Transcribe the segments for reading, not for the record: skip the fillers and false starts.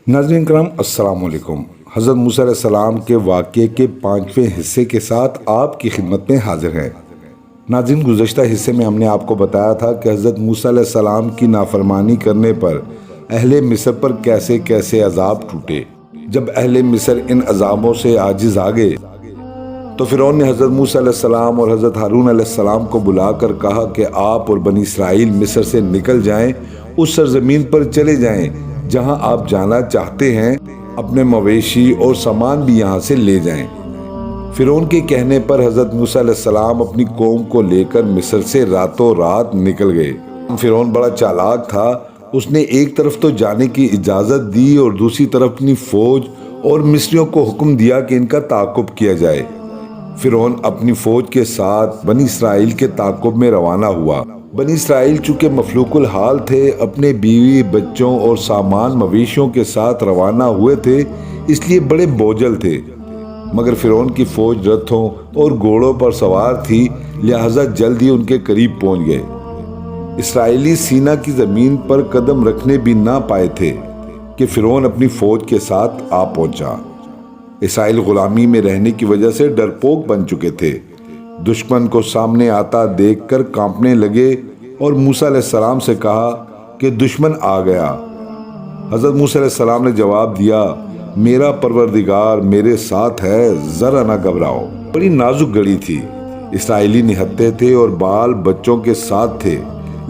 ناظرین کرام السلام علیکم۔ حضرت موسیٰ علیہ السلام کے واقعے کے 5ویں حصے کے ساتھ آپ کی خدمت میں حاضر ہیں۔ ناظرین، گزشتہ حصے میں ہم نے آپ کو بتایا تھا کہ حضرت موسیٰ علیہ السلام کی نافرمانی کرنے پر اہل مصر پر کیسے کیسے عذاب ٹوٹے۔ جب اہل مصر ان عذابوں سے عاجز آ گئے تو فرعون نے حضرت موسیٰ علیہ السلام اور حضرت ہارون علیہ السلام کو بلا کر کہا کہ آپ اور بنی اسرائیل مصر سے نکل جائیں، اس سرزمین پر چلے جائیں جہاں آپ جانا چاہتے ہیں، اپنے مویشی اور سامان بھی یہاں سے لے جائیں۔ فرعون کے کہنے پر حضرت موسیٰ علیہ السلام اپنی قوم کو لے کر مصر سے راتوں رات نکل گئے۔ فرعون بڑا چالاک تھا، اس نے ایک طرف تو جانے کی اجازت دی اور دوسری طرف اپنی فوج اور مصریوں کو حکم دیا کہ ان کا تعاقب کیا جائے۔ فرعون اپنی فوج کے ساتھ بنی اسرائیل کے تعاقب میں روانہ ہوا۔ بنی اسرائیل چونکہ مفلوق الحال تھے، اپنے بیوی بچوں اور سامان مویشیوں کے ساتھ روانہ ہوئے تھے، اس لیے بڑے بوجھل تھے، مگر فرعون کی فوج رتھوں اور گھوڑوں پر سوار تھی، لہٰذا جلد ہی ان کے قریب پہنچ گئے۔ اسرائیلی سینا کی زمین پر قدم رکھنے بھی نہ پائے تھے کہ فرعون اپنی فوج کے ساتھ آ پہنچا۔ اسرائیل غلامی میں رہنے کی وجہ سے ڈرپوک بن چکے تھے، دشمن کو سامنے آتا دیکھ کر کانپنے لگے اور موسیٰ علیہ السلام سے کہا کہ دشمن آ گیا۔ حضرت موسیٰ علیہ السلام نے جواب دیا، میرا پروردگار میرے ساتھ ہے، ذرا نہ گھبراؤ۔ بڑی نازک گھڑی تھی، اسرائیلی نہتے تھے اور بال بچوں کے ساتھ تھے،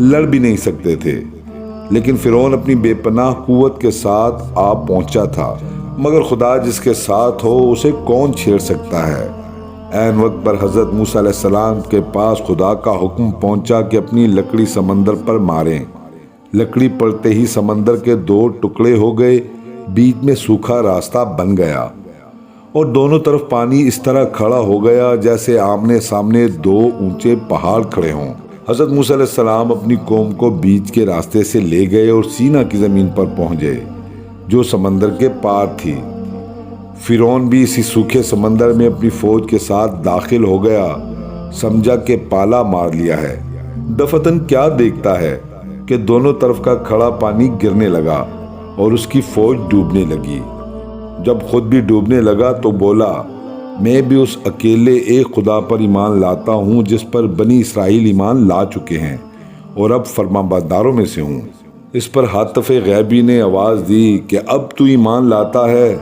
لڑ بھی نہیں سکتے تھے، لیکن فرعون اپنی بے پناہ قوت کے ساتھ آ پہنچا تھا، مگر خدا جس کے ساتھ ہو اسے کون چھیڑ سکتا ہے۔ عین وقت پر حضرت موسیٰ علیہ السلام کے پاس خدا کا حکم پہنچا کہ اپنی لکڑی سمندر پر ماریں۔ لکڑی پڑتے ہی سمندر کے 2 ٹکڑے ہو گئے، بیچ میں سوکھا راستہ بن گیا اور دونوں طرف پانی اس طرح کھڑا ہو گیا جیسے آمنے سامنے 2 اونچے پہاڑ کھڑے ہوں۔ حضرت موسیٰ علیہ السلام اپنی قوم کو بیچ کے راستے سے لے گئے اور سینا کی زمین پر پہنچ گئے جو سمندر کے پار تھی۔ فرعون بھی اسی سوکھے سمندر میں اپنی فوج کے ساتھ داخل ہو گیا، سمجھا کہ پالا مار لیا ہے۔ دفتن کیا دیکھتا ہے کہ دونوں طرف کا کھڑا پانی گرنے لگا اور اس کی فوج ڈوبنے لگی۔ جب خود بھی ڈوبنے لگا تو بولا، میں بھی اس اکیلے ایک خدا پر ایمان لاتا ہوں جس پر بنی اسرائیل ایمان لا چکے ہیں اور اب فرمانبرداروں میں سے ہوں۔ اس پر حاطف غیبی نے آواز دی کہ اب تو ایمان لاتا ہے،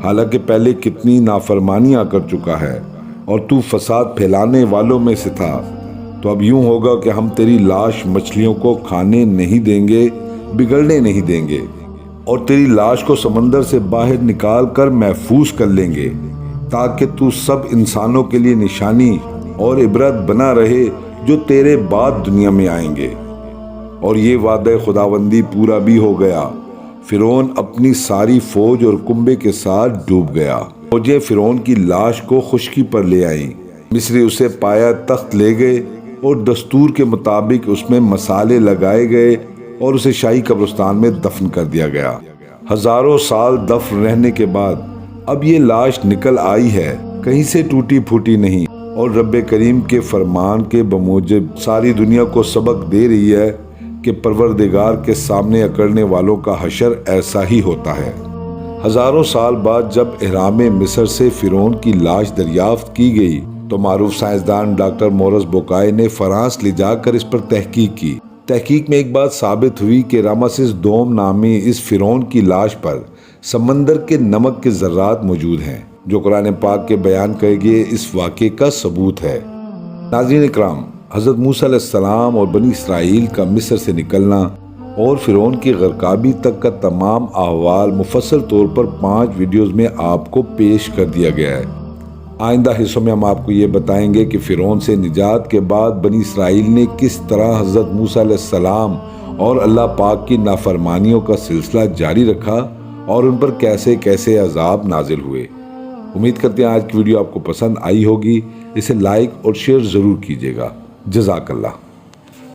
حالانکہ پہلے کتنی نافرمانیاں کر چکا ہے اور تو فساد پھیلانے والوں میں سے تھا۔ تو اب یوں ہوگا کہ ہم تیری لاش مچھلیوں کو کھانے نہیں دیں گے، بگڑنے نہیں دیں گے، اور تیری لاش کو سمندر سے باہر نکال کر محفوظ کر لیں گے تاکہ تو سب انسانوں کے لیے نشانی اور عبرت بنا رہے جو تیرے بعد دنیا میں آئیں گے۔ اور یہ وعدہ خداوندی پورا بھی ہو گیا۔ فرعون اپنی ساری فوج اور کنبے کے ساتھ ڈوب گیا۔ فوجیں فرعون کی لاش کو خشکی پر لے آئیں۔ مصری اسے پایا تخت لے گئے اور دستور کے مطابق اس میں مسالے لگائے گئے اور اسے شاہی قبرستان میں دفن کر دیا گیا۔ ہزاروں سال دفن رہنے کے بعد اب یہ لاش نکل آئی ہے، کہیں سے ٹوٹی پھوٹی نہیں، اور رب کریم کے فرمان کے بموجب ساری دنیا کو سبق دے رہی ہے کہ پروردگار کے سامنے اکڑنے والوں کا حشر ایسا ہی ہوتا ہے۔ ہزاروں سال بعد جب احرام مصر سے فرعون کی لاش دریافت کی گئی تو معروف سائنسدان ڈاکٹر مورس بوکائے نے فرانس لے جا کر اس پر تحقیق کی۔ تحقیق میں ایک بات ثابت ہوئی کہ رامسس دوم نامی اس فرعون کی لاش پر سمندر کے نمک کے ذرات موجود ہیں، جو قرآن پاک کے بیان کیے گئے اس واقعے کا ثبوت ہے۔ ناظرین اکرام، حضرت موسیٰ علیہ السلام اور بنی اسرائیل کا مصر سے نکلنا اور فرعون کی غرقابی تک کا تمام احوال مفصل طور پر 5 ویڈیوز میں آپ کو پیش کر دیا گیا ہے۔ آئندہ حصوں میں ہم آپ کو یہ بتائیں گے کہ فرعون سے نجات کے بعد بنی اسرائیل نے کس طرح حضرت موسیٰ علیہ السلام اور اللہ پاک کی نافرمانیوں کا سلسلہ جاری رکھا اور ان پر کیسے کیسے عذاب نازل ہوئے۔ امید کرتے ہیں آج کی ویڈیو آپ کو پسند آئی ہوگی، اسے لائک اور شیئر ضرور کیجیے گا۔ جزاک اللہ۔